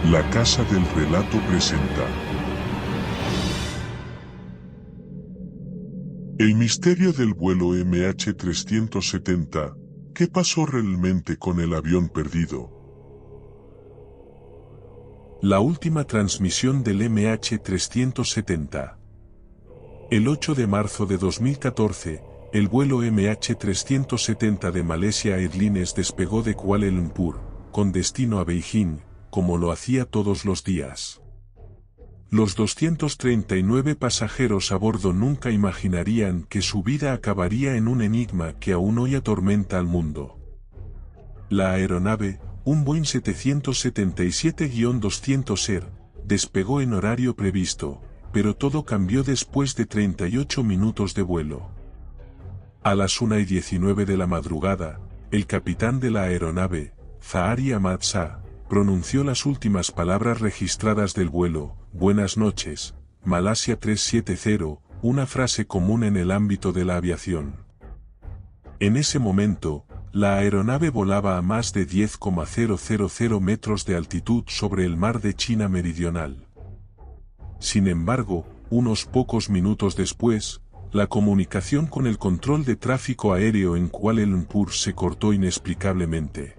La Casa del Relato presenta El misterio del vuelo MH370. ¿Qué pasó realmente con el avión perdido? La última transmisión del MH370. El 8 de marzo de 2014, el vuelo MH370 de Malaysia Airlines despegó de Kuala Lumpur, con destino a Beijing, como lo hacía todos los días. Los 239 pasajeros a bordo nunca imaginarían que su vida acabaría en un enigma que aún hoy atormenta al mundo. La aeronave, un Boeing 777-200ER, despegó en horario previsto, pero todo cambió después de 38 minutos de vuelo. A las 1:19 de la madrugada, el capitán de la aeronave, Zahari Ahmad Shah, pronunció las últimas palabras registradas del vuelo: "Buenas noches, Malasia 370", una frase común en el ámbito de la aviación. En ese momento, la aeronave volaba a más de 10,000 metros de altitud sobre el mar de China Meridional. Sin embargo, unos pocos minutos después, la comunicación con el control de tráfico aéreo en Kuala Lumpur se cortó inexplicablemente.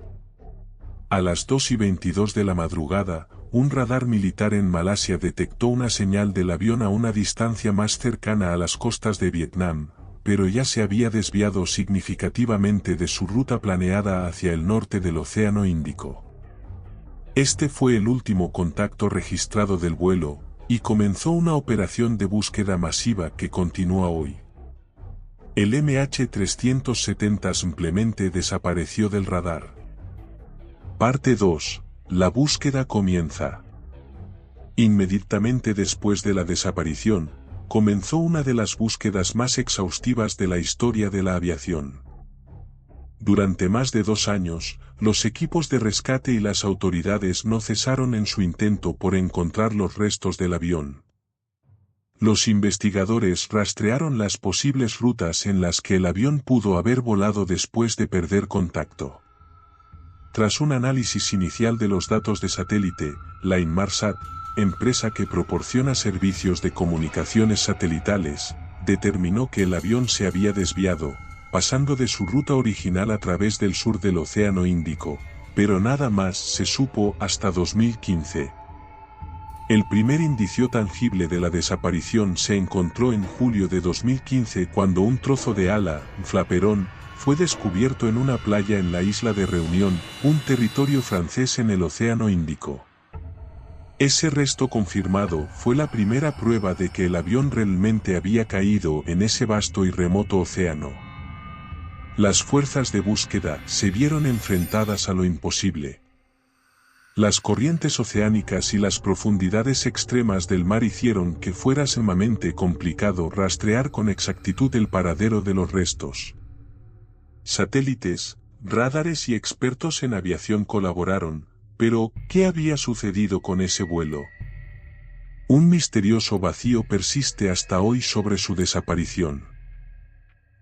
A las 2:22 de la madrugada, un radar militar en Malasia detectó una señal del avión a una distancia más cercana a las costas de Vietnam, pero ya se había desviado significativamente de su ruta planeada hacia el norte del Océano Índico. Este fue el último contacto registrado del vuelo, y comenzó una operación de búsqueda masiva que continúa hoy. El MH370 simplemente desapareció del radar. Parte 2. La búsqueda comienza. Inmediatamente después de la desaparición, comenzó una de las búsquedas más exhaustivas de la historia de la aviación. Durante más de 2 años, los equipos de rescate y las autoridades no cesaron en su intento por encontrar los restos del avión. Los investigadores rastrearon las posibles rutas en las que el avión pudo haber volado después de perder contacto. Tras un análisis inicial de los datos de satélite, la Inmarsat, empresa que proporciona servicios de comunicaciones satelitales, determinó que el avión se había desviado, pasando de su ruta original a través del sur del Océano Índico, pero nada más se supo hasta 2015. El primer indicio tangible de la desaparición se encontró en julio de 2015 cuando un trozo de ala, flaperón, fue descubierto en una playa en la isla de Reunión, un territorio francés en el Océano Índico. Ese resto confirmado fue la primera prueba de que el avión realmente había caído en ese vasto y remoto océano. Las fuerzas de búsqueda se vieron enfrentadas a lo imposible. Las corrientes oceánicas y las profundidades extremas del mar hicieron que fuera sumamente complicado rastrear con exactitud el paradero de los restos. Satélites, radares y expertos en aviación colaboraron, pero ¿qué había sucedido con ese vuelo? Un misterioso vacío persiste hasta hoy sobre su desaparición.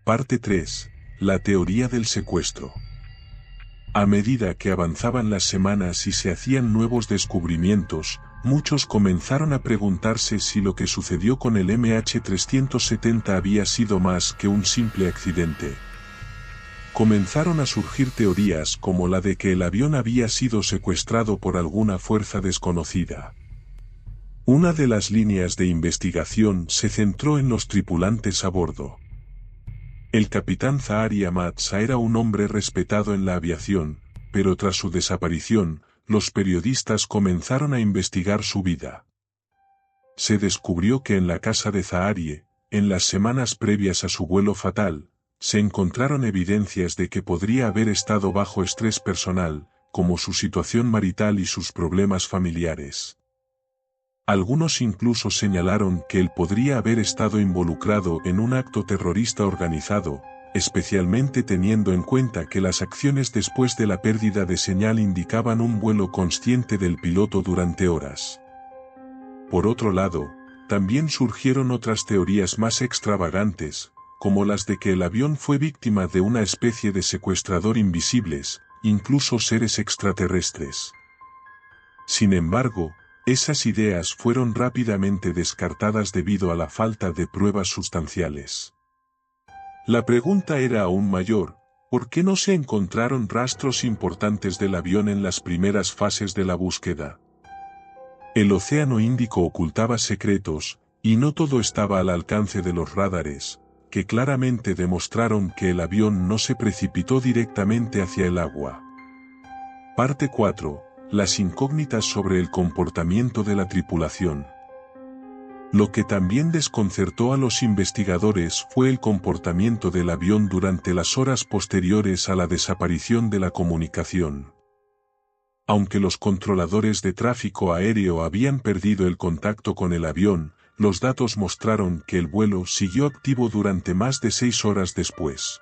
Parte 3. La teoría del secuestro. A medida que avanzaban las semanas y se hacían nuevos descubrimientos, muchos comenzaron a preguntarse si lo que sucedió con el MH370 había sido más que un simple accidente. Comenzaron a surgir teorías como la de que el avión había sido secuestrado por alguna fuerza desconocida. Una de las líneas de investigación se centró en los tripulantes a bordo. El capitán Zahari Ahmad Shah era un hombre respetado en la aviación, pero tras su desaparición, los periodistas comenzaron a investigar su vida. Se descubrió que en la casa de Zahari, en las semanas previas a su vuelo fatal, se encontraron evidencias de que podría haber estado bajo estrés personal, como su situación marital y sus problemas familiares. Algunos incluso señalaron que él podría haber estado involucrado en un acto terrorista organizado, especialmente teniendo en cuenta que las acciones después de la pérdida de señal indicaban un vuelo consciente del piloto durante horas. Por otro lado, también surgieron otras teorías más extravagantes, como las de que el avión fue víctima de una especie de secuestrador invisibles, incluso seres extraterrestres. Sin embargo, esas ideas fueron rápidamente descartadas debido a la falta de pruebas sustanciales. La pregunta era aún mayor: ¿por qué no se encontraron rastros importantes del avión en las primeras fases de la búsqueda? El Océano Índico ocultaba secretos, y no todo estaba al alcance de los radares, que claramente demostraron que el avión no se precipitó directamente hacia el agua. Parte 4. Las incógnitas sobre el comportamiento de la tripulación. Lo que también desconcertó a los investigadores fue el comportamiento del avión durante las horas posteriores a la desaparición de la comunicación. Aunque los controladores de tráfico aéreo habían perdido el contacto con el avión, los datos mostraron que el vuelo siguió activo durante más de 6 horas después.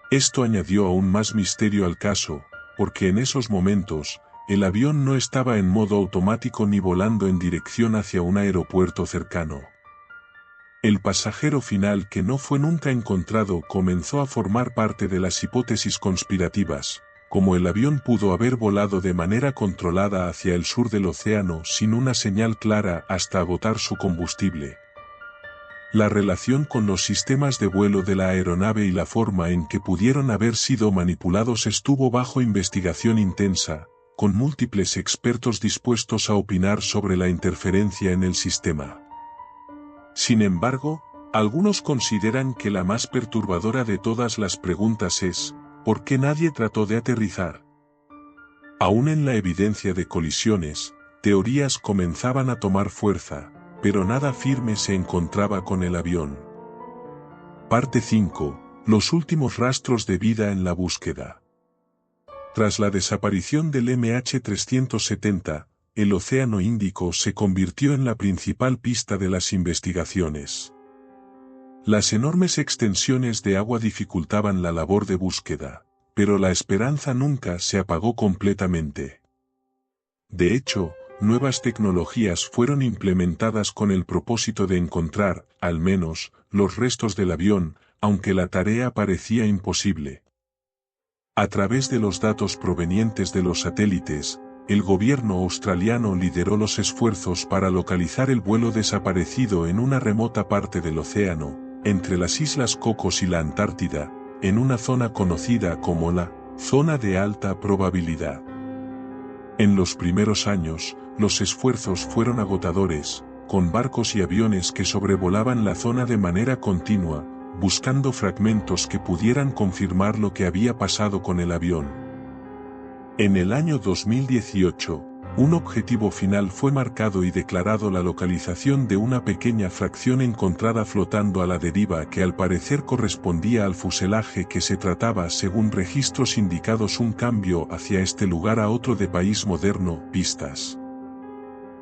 Esto añadió aún más misterio al caso, porque en esos momentos, el avión no estaba en modo automático ni volando en dirección hacia un aeropuerto cercano. El pasajero final que no fue nunca encontrado comenzó a formar parte de las hipótesis conspirativas, como el avión pudo haber volado de manera controlada hacia el sur del océano sin una señal clara hasta agotar su combustible. La relación con los sistemas de vuelo de la aeronave y la forma en que pudieron haber sido manipulados estuvo bajo investigación intensa, con múltiples expertos dispuestos a opinar sobre la interferencia en el sistema. Sin embargo, algunos consideran que la más perturbadora de todas las preguntas es: ¿por qué nadie trató de aterrizar? Aún en la evidencia de colisiones, teorías comenzaban a tomar fuerza, pero nada firme se encontraba con el avión. Parte 5. Los últimos rastros de vida en la búsqueda. Tras la desaparición del MH370, el Océano Índico se convirtió en la principal pista de las investigaciones. Las enormes extensiones de agua dificultaban la labor de búsqueda, pero la esperanza nunca se apagó completamente. De hecho, nuevas tecnologías fueron implementadas con el propósito de encontrar, al menos, los restos del avión, aunque la tarea parecía imposible. A través de los datos provenientes de los satélites, el gobierno australiano lideró los esfuerzos para localizar el vuelo desaparecido en una remota parte del océano, entre las Islas Cocos y la Antártida, en una zona conocida como la zona de alta probabilidad. En los primeros años, los esfuerzos fueron agotadores, con barcos y aviones que sobrevolaban la zona de manera continua, buscando fragmentos que pudieran confirmar lo que había pasado con el avión. En el año 2018, un objetivo final fue marcado y declarado: la localización de una pequeña fracción encontrada flotando a la deriva que al parecer correspondía al fuselaje que se trataba, según registros indicados, un cambio hacia este lugar a otro de país moderno, pistas.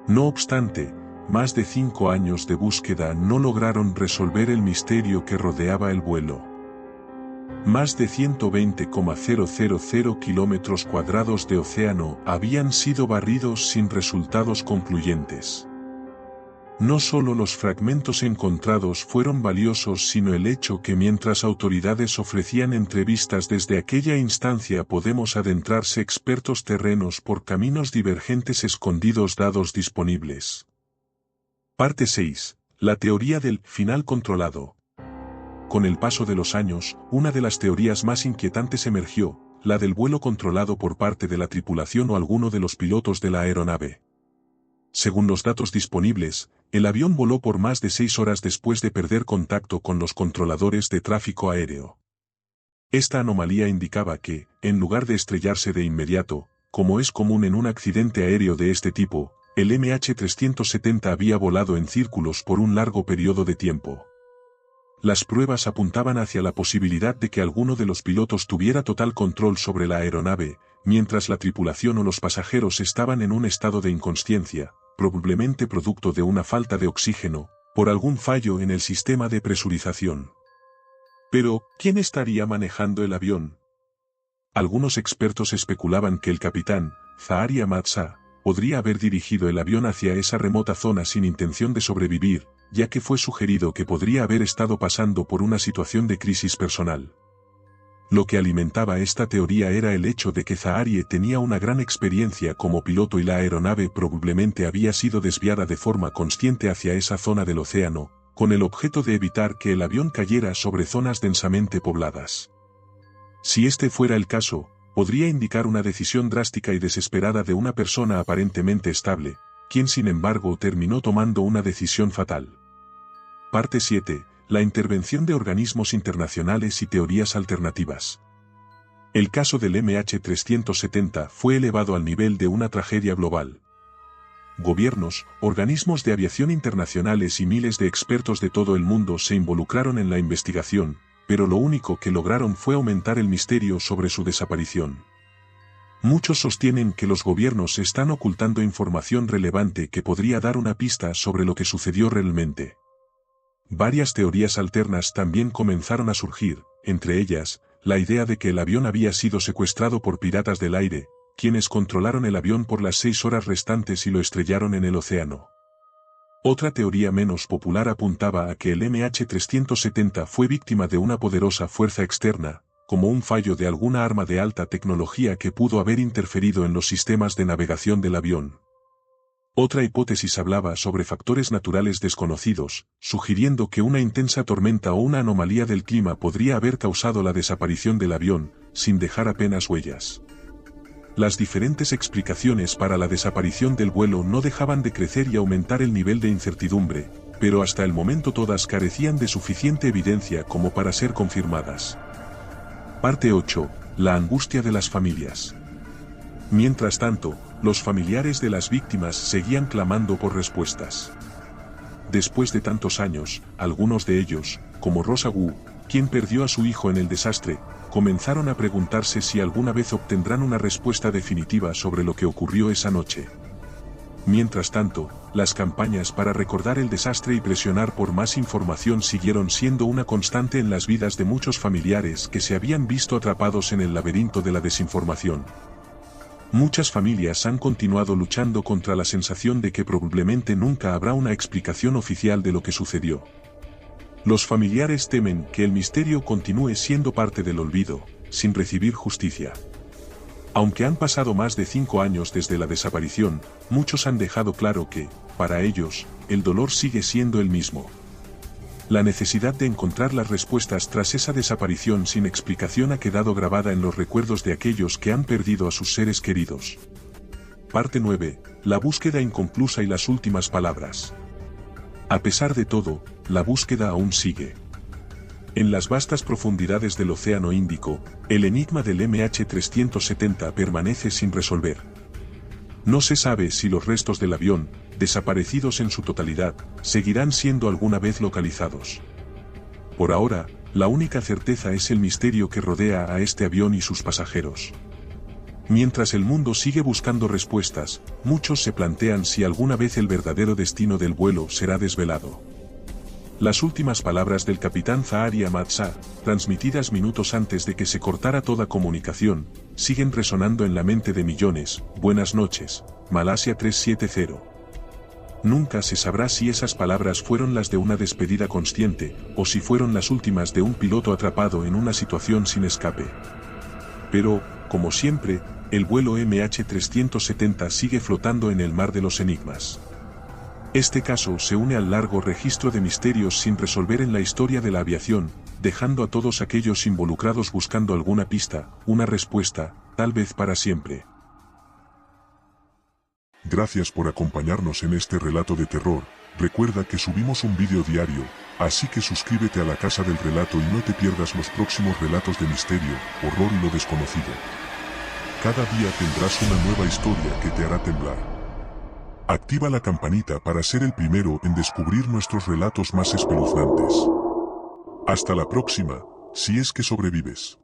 No obstante, más de 5 años de búsqueda no lograron resolver el misterio que rodeaba el vuelo. Más de 120,000 kilómetros cuadrados de océano habían sido barridos sin resultados concluyentes. No solo los fragmentos encontrados fueron valiosos, sino el hecho que mientras autoridades ofrecían entrevistas desde aquella instancia, podemos adentrarse expertos terrenos por caminos divergentes escondidos datos disponibles. Parte 6. La teoría del final controlado. Con el paso de los años, una de las teorías más inquietantes emergió, la del vuelo controlado por parte de la tripulación o alguno de los pilotos de la aeronave. Según los datos disponibles, el avión voló por más de 6 horas después de perder contacto con los controladores de tráfico aéreo. Esta anomalía indicaba que, en lugar de estrellarse de inmediato, como es común en un accidente aéreo de este tipo, el MH370 había volado en círculos por un largo periodo de tiempo. Las pruebas apuntaban hacia la posibilidad de que alguno de los pilotos tuviera total control sobre la aeronave, mientras la tripulación o los pasajeros estaban en un estado de inconsciencia, probablemente producto de una falta de oxígeno, por algún fallo en el sistema de presurización. Pero, ¿quién estaría manejando el avión? Algunos expertos especulaban que el capitán, Zaharia Matsa, podría haber dirigido el avión hacia esa remota zona sin intención de sobrevivir, ya que fue sugerido que podría haber estado pasando por una situación de crisis personal. Lo que alimentaba esta teoría era el hecho de que Zaharie tenía una gran experiencia como piloto y la aeronave probablemente había sido desviada de forma consciente hacia esa zona del océano, con el objeto de evitar que el avión cayera sobre zonas densamente pobladas. Si este fuera el caso, podría indicar una decisión drástica y desesperada de una persona aparentemente estable, quien sin embargo terminó tomando una decisión fatal. Parte 7. La intervención de organismos internacionales y teorías alternativas. El caso del MH370 fue elevado al nivel de una tragedia global. Gobiernos, organismos de aviación internacionales y miles de expertos de todo el mundo se involucraron en la investigación, pero lo único que lograron fue aumentar el misterio sobre su desaparición. Muchos sostienen que los gobiernos están ocultando información relevante que podría dar una pista sobre lo que sucedió realmente. Varias teorías alternas también comenzaron a surgir, entre ellas, la idea de que el avión había sido secuestrado por piratas del aire, quienes controlaron el avión por las 6 horas restantes y lo estrellaron en el océano. Otra teoría menos popular apuntaba a que el MH370 fue víctima de una poderosa fuerza externa, como un fallo de alguna arma de alta tecnología que pudo haber interferido en los sistemas de navegación del avión. Otra hipótesis hablaba sobre factores naturales desconocidos, sugiriendo que una intensa tormenta o una anomalía del clima podría haber causado la desaparición del avión, sin dejar apenas huellas. Las diferentes explicaciones para la desaparición del vuelo no dejaban de crecer y aumentar el nivel de incertidumbre, pero hasta el momento todas carecían de suficiente evidencia como para ser confirmadas. Parte 8. La angustia de las familias. Mientras tanto, los familiares de las víctimas seguían clamando por respuestas. Después de tantos años, algunos de ellos, como Rosa Wu, quien perdió a su hijo en el desastre, comenzaron a preguntarse si alguna vez obtendrán una respuesta definitiva sobre lo que ocurrió esa noche. Mientras tanto, las campañas para recordar el desastre y presionar por más información siguieron siendo una constante en las vidas de muchos familiares que se habían visto atrapados en el laberinto de la desinformación. Muchas familias han continuado luchando contra la sensación de que probablemente nunca habrá una explicación oficial de lo que sucedió. Los familiares temen que el misterio continúe siendo parte del olvido, sin recibir justicia. Aunque han pasado más de 5 años desde la desaparición, muchos han dejado claro que, para ellos, el dolor sigue siendo el mismo. La necesidad de encontrar las respuestas tras esa desaparición sin explicación ha quedado grabada en los recuerdos de aquellos que han perdido a sus seres queridos. Parte 9. La búsqueda inconclusa y las últimas palabras. A pesar de todo, la búsqueda aún sigue. En las vastas profundidades del Océano Índico, el enigma del MH370 permanece sin resolver. No se sabe si los restos del avión, desaparecidos en su totalidad, seguirán siendo alguna vez localizados. Por ahora, la única certeza es el misterio que rodea a este avión y sus pasajeros. Mientras el mundo sigue buscando respuestas, muchos se plantean si alguna vez el verdadero destino del vuelo será desvelado. Las últimas palabras del capitán Zaharie Ahmad Shah, transmitidas minutos antes de que se cortara toda comunicación, siguen resonando en la mente de millones. Buenas noches, Malasia 370. Nunca se sabrá si esas palabras fueron las de una despedida consciente, o si fueron las últimas de un piloto atrapado en una situación sin escape. Pero, como siempre, el vuelo MH370 sigue flotando en el mar de los enigmas. Este caso se une al largo registro de misterios sin resolver en la historia de la aviación, dejando a todos aquellos involucrados buscando alguna pista, una respuesta, tal vez para siempre. Gracias por acompañarnos en este relato de terror. Recuerda que subimos un vídeo diario, así que suscríbete a la Casa del Relato y no te pierdas los próximos relatos de misterio, horror y lo desconocido. Cada día tendrás una nueva historia que te hará temblar. Activa la campanita para ser el primero en descubrir nuestros relatos más espeluznantes. Hasta la próxima, si es que sobrevives.